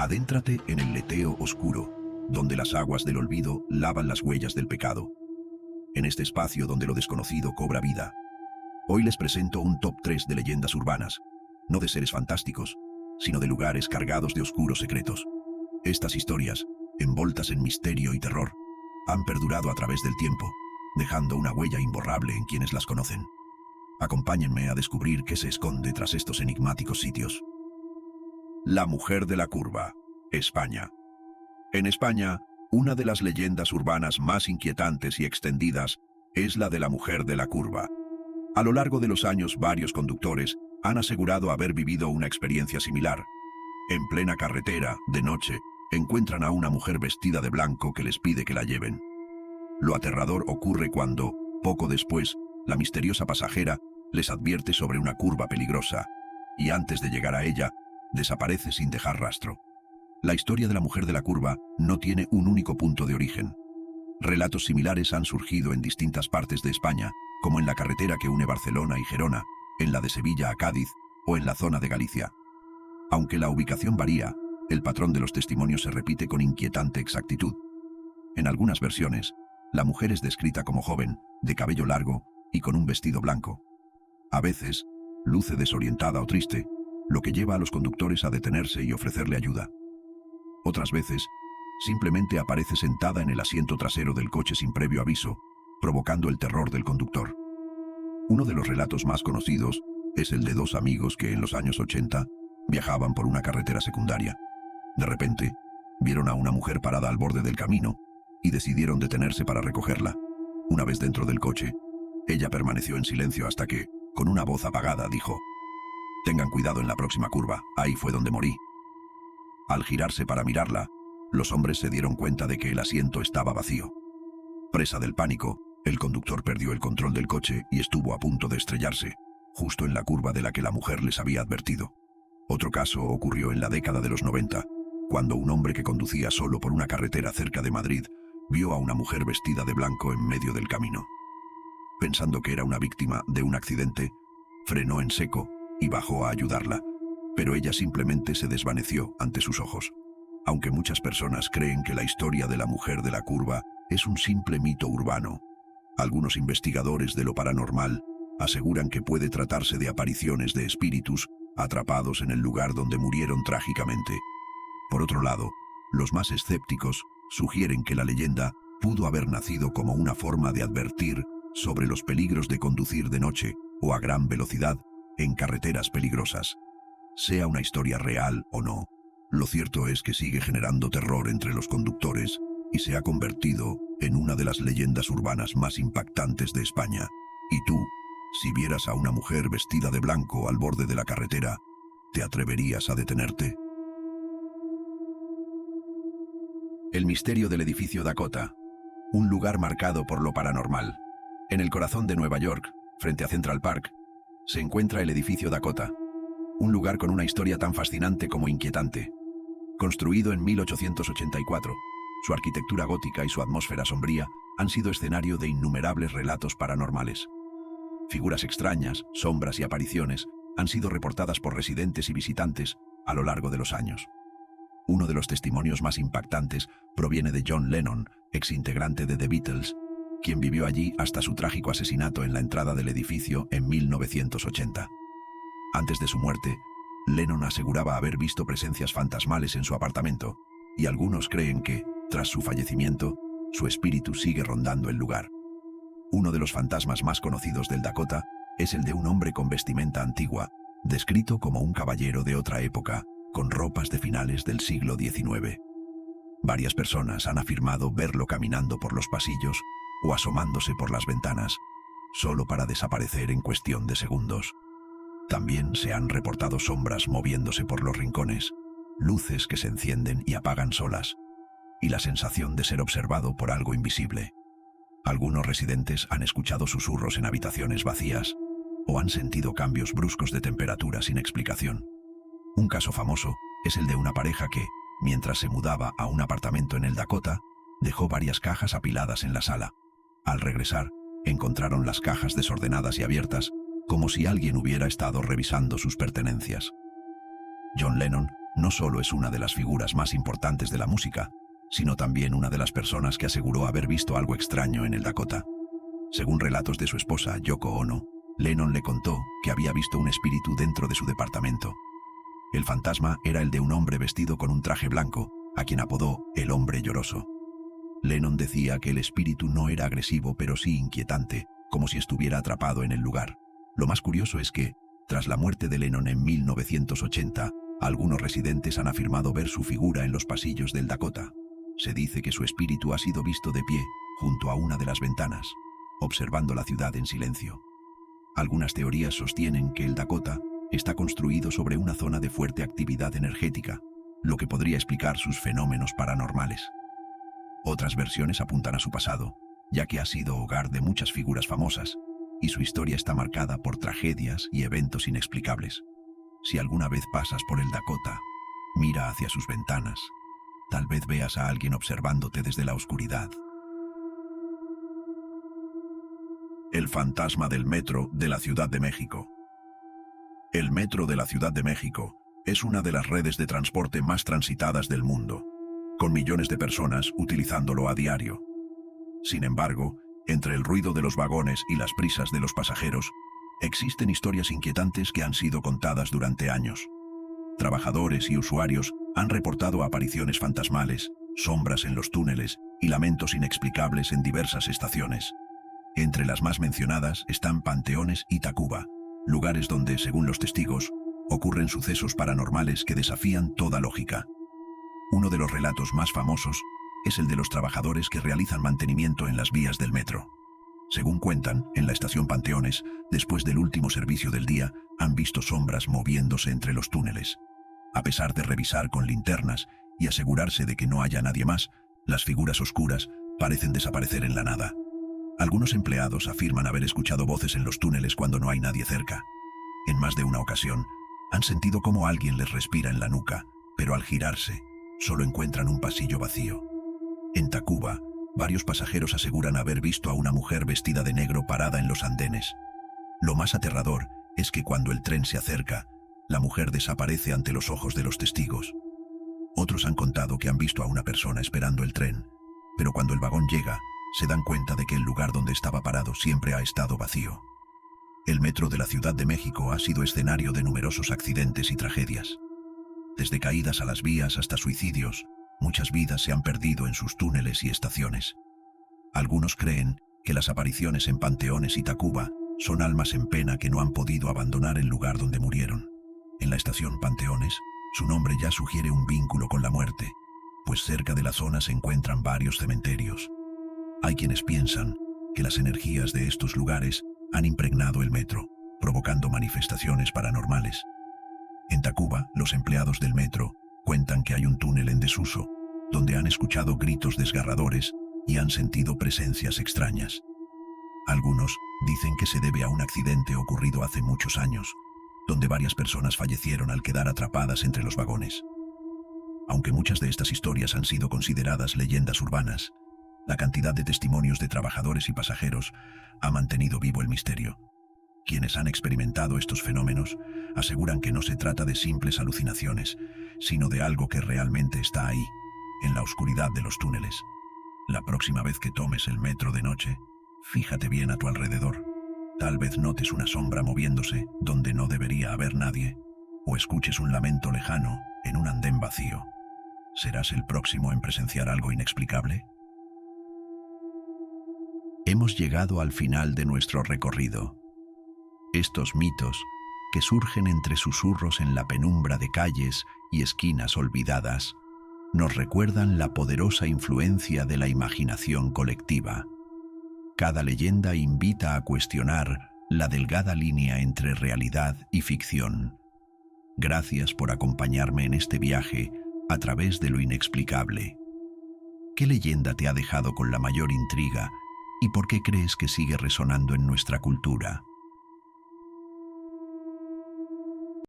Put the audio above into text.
Adéntrate en el leteo oscuro, donde las aguas del olvido lavan las huellas del pecado. En este espacio donde lo desconocido cobra vida. Hoy les presento un top 3 de leyendas urbanas, no de seres fantásticos, sino de lugares cargados de oscuros secretos. Estas historias, envoltas en misterio y terror, han perdurado a través del tiempo, dejando una huella imborrable en quienes las conocen. Acompáñenme a descubrir qué se esconde tras estos enigmáticos sitios. La Mujer de la Curva, España. En España, una de las leyendas urbanas más inquietantes y extendidas es la de la Mujer de la Curva. A lo largo de los años, varios conductores han asegurado haber vivido una experiencia similar. En plena carretera, de noche, encuentran a una mujer vestida de blanco que les pide que la lleven. Lo aterrador ocurre cuando, poco después, la misteriosa pasajera les advierte sobre una curva peligrosa, y antes de llegar a ella, desaparece sin dejar rastro. La historia de la Mujer de la Curva no tiene un único punto de origen. Relatos similares han surgido en distintas partes de España, como en la carretera que une Barcelona y Gerona, en la de Sevilla a Cádiz o en la zona de Galicia. Aunque la ubicación varía, el patrón de los testimonios se repite con inquietante exactitud. En algunas versiones, la mujer es descrita como joven, de cabello largo y con un vestido blanco. A veces, luce desorientada o triste, lo que lleva a los conductores a detenerse y ofrecerle ayuda. Otras veces, simplemente aparece sentada en el asiento trasero del coche sin previo aviso, provocando el terror del conductor. Uno de los relatos más conocidos es el de dos amigos que en los años 80 viajaban por una carretera secundaria. De repente, vieron a una mujer parada al borde del camino y decidieron detenerse para recogerla. Una vez dentro del coche, ella permaneció en silencio hasta que, con una voz apagada, dijo: «Tengan cuidado en la próxima curva, ahí fue donde morí». Al girarse para mirarla, los hombres se dieron cuenta de que el asiento estaba vacío. Presa del pánico, el conductor perdió el control del coche y estuvo a punto de estrellarse, justo en la curva de la que la mujer les había advertido. Otro caso ocurrió en la década de los 90, cuando un hombre que conducía solo por una carretera cerca de Madrid vio a una mujer vestida de blanco en medio del camino. Pensando que era una víctima de un accidente, frenó en seco y bajó a ayudarla, pero ella simplemente se desvaneció ante sus ojos. Aunque muchas personas creen que la historia de la Mujer de la Curva es un simple mito urbano, algunos investigadores de lo paranormal aseguran que puede tratarse de apariciones de espíritus atrapados en el lugar donde murieron trágicamente. Por otro lado, los más escépticos sugieren que la leyenda pudo haber nacido como una forma de advertir sobre los peligros de conducir de noche o a gran velocidad en carreteras peligrosas. Sea una historia real o no, lo cierto es que sigue generando terror entre los conductores y se ha convertido en una de las leyendas urbanas más impactantes de España. ¿Y tú, si vieras a una mujer vestida de blanco al borde de la carretera, te atreverías a detenerte? El misterio del edificio Dakota, un lugar marcado por lo paranormal. En el corazón de Nueva York, frente a Central Park, se encuentra el edificio Dakota, un lugar con una historia tan fascinante como inquietante. Construido en 1884, su arquitectura gótica y su atmósfera sombría han sido escenario de innumerables relatos paranormales. Figuras extrañas, sombras y apariciones han sido reportadas por residentes y visitantes a lo largo de los años. Uno de los testimonios más impactantes proviene de John Lennon, exintegrante de The Beatles, quien vivió allí hasta su trágico asesinato en la entrada del edificio en 1980. Antes de su muerte, Lennon aseguraba haber visto presencias fantasmales en su apartamento, y algunos creen que, tras su fallecimiento, su espíritu sigue rondando el lugar. Uno de los fantasmas más conocidos del Dakota es el de un hombre con vestimenta antigua, descrito como un caballero de otra época, con ropas de finales del siglo XIX. Varias personas han afirmado verlo caminando por los pasillos o asomándose por las ventanas, solo para desaparecer en cuestión de segundos. También se han reportado sombras moviéndose por los rincones, luces que se encienden y apagan solas, y la sensación de ser observado por algo invisible. Algunos residentes han escuchado susurros en habitaciones vacías o han sentido cambios bruscos de temperatura sin explicación. Un caso famoso es el de una pareja que, mientras se mudaba a un apartamento en el Dakota, dejó varias cajas apiladas en la sala. Al regresar, encontraron las cajas desordenadas y abiertas, como si alguien hubiera estado revisando sus pertenencias. John Lennon no solo es una de las figuras más importantes de la música, sino también una de las personas que aseguró haber visto algo extraño en el Dakota. Según relatos de su esposa, Yoko Ono, Lennon le contó que había visto un espíritu dentro de su departamento. El fantasma era el de un hombre vestido con un traje blanco, a quien apodó el hombre lloroso. Lennon decía que el espíritu no era agresivo, pero sí inquietante, como si estuviera atrapado en el lugar. Lo más curioso es que, tras la muerte de Lennon en 1980, algunos residentes han afirmado ver su figura en los pasillos del Dakota. Se dice que su espíritu ha sido visto de pie, junto a una de las ventanas, observando la ciudad en silencio. Algunas teorías sostienen que el Dakota está construido sobre una zona de fuerte actividad energética, lo que podría explicar sus fenómenos paranormales. Otras versiones apuntan a su pasado, ya que ha sido hogar de muchas figuras famosas, y su historia está marcada por tragedias y eventos inexplicables. Si alguna vez pasas por el Dakota, mira hacia sus ventanas. Tal vez veas a alguien observándote desde la oscuridad. El fantasma del metro de la Ciudad de México. El metro de la Ciudad de México es una de las redes de transporte más transitadas del mundo, con millones de personas utilizándolo a diario. Sin embargo, entre el ruido de los vagones y las prisas de los pasajeros, existen historias inquietantes que han sido contadas durante años. Trabajadores y usuarios han reportado apariciones fantasmales, sombras en los túneles y lamentos inexplicables en diversas estaciones. Entre las más mencionadas están Panteones y Tacuba, lugares donde, según los testigos, ocurren sucesos paranormales que desafían toda lógica. Uno de los relatos más famosos es el de los trabajadores que realizan mantenimiento en las vías del metro. Según cuentan, en la estación Panteones, después del último servicio del día, han visto sombras moviéndose entre los túneles. A pesar de revisar con linternas y asegurarse de que no haya nadie más, las figuras oscuras parecen desaparecer en la nada. Algunos empleados afirman haber escuchado voces en los túneles cuando no hay nadie cerca. En más de una ocasión, han sentido como alguien les respira en la nuca, pero al girarse, solo encuentran un pasillo vacío. En Tacuba, varios pasajeros aseguran haber visto a una mujer vestida de negro parada en los andenes. Lo más aterrador es que cuando el tren se acerca, la mujer desaparece ante los ojos de los testigos. Otros han contado que han visto a una persona esperando el tren, pero cuando el vagón llega, se dan cuenta de que el lugar donde estaba parado siempre ha estado vacío. El metro de la Ciudad de México ha sido escenario de numerosos accidentes y tragedias. Desde caídas a las vías hasta suicidios, muchas vidas se han perdido en sus túneles y estaciones. Algunos creen que las apariciones en Panteones y Tacuba son almas en pena que no han podido abandonar el lugar donde murieron. En la estación Panteones, su nombre ya sugiere un vínculo con la muerte, pues cerca de la zona se encuentran varios cementerios. Hay quienes piensan que las energías de estos lugares han impregnado el metro, provocando manifestaciones paranormales. En Tacuba, los empleados del metro cuentan que hay un túnel en desuso, donde han escuchado gritos desgarradores y han sentido presencias extrañas. Algunos dicen que se debe a un accidente ocurrido hace muchos años, donde varias personas fallecieron al quedar atrapadas entre los vagones. Aunque muchas de estas historias han sido consideradas leyendas urbanas, la cantidad de testimonios de trabajadores y pasajeros ha mantenido vivo el misterio. Quienes han experimentado estos fenómenos aseguran que no se trata de simples alucinaciones, sino de algo que realmente está ahí, en la oscuridad de los túneles. La próxima vez que tomes el metro de noche, fíjate bien a tu alrededor. Tal vez notes una sombra moviéndose donde no debería haber nadie, o escuches un lamento lejano en un andén vacío. ¿Serás el próximo en presenciar algo inexplicable? Hemos llegado al final de nuestro recorrido. Estos mitos, que surgen entre susurros en la penumbra de calles y esquinas olvidadas, nos recuerdan la poderosa influencia de la imaginación colectiva. Cada leyenda invita a cuestionar la delgada línea entre realidad y ficción. Gracias por acompañarme en este viaje a través de lo inexplicable. ¿Qué leyenda te ha dejado con la mayor intriga y por qué crees que sigue resonando en nuestra cultura?